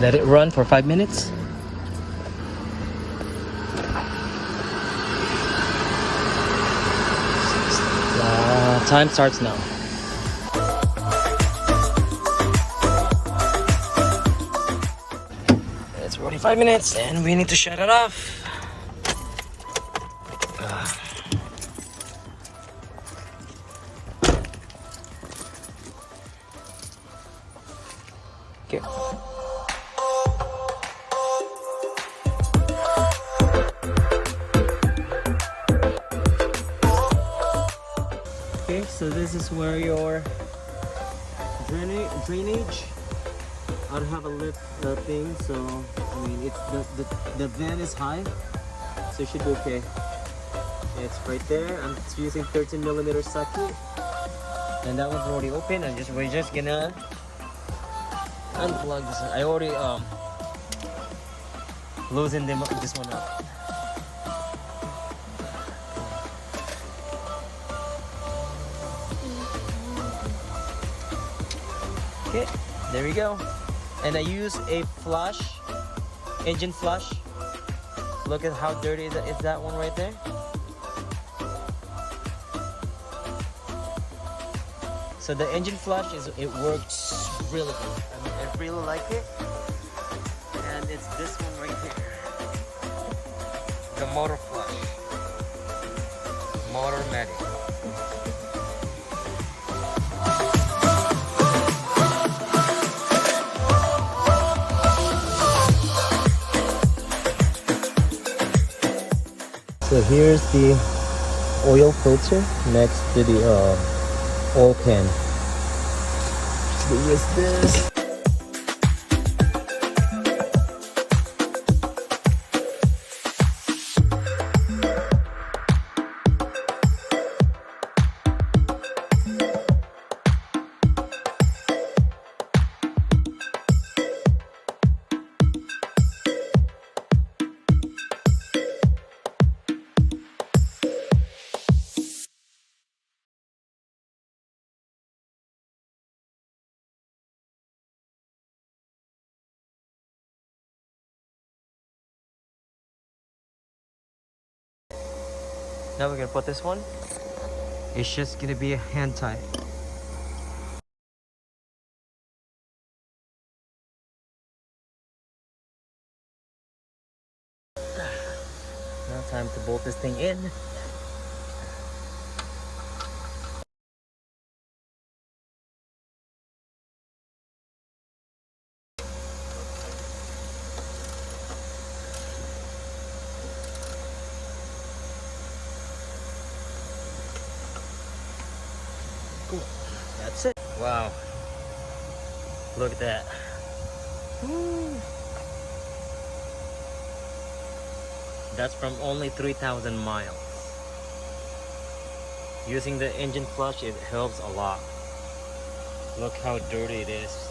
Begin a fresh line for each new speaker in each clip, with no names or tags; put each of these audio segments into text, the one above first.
Let it run for 5 minutes. Time starts now. It's 45 minutes and we need to shut it off. Okay. Okay, so this is where your drainage. I don't have a lip thing, so I mean it's the vent is high, so it should be okay. It's right there. I'm using 13mm socket, and that one's already open. And we're just gonna unplug this. I already loosened this one up. Okay, there we go. And I use a flush, engine flush. Look at how dirty is that one right there. So the engine flush it works really good. I mean, I really like it. And it's this one right here, the motor flush, motor medic. So here's the oil filter next to the oil pan. So use this. Now we're gonna put this one. It's just gonna be a hand tie. Now time to bolt this thing in. Cool. That's it. Wow. Look at that. Woo. That's from only 3,000 miles. Using the engine flush, it helps a lot. Look how dirty it is.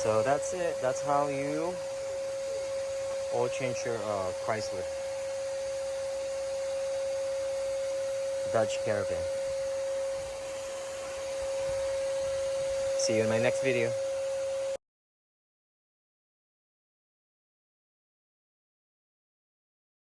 So that's it. That's how you oil change your Chrysler Dodge Caravan. See you in my next video.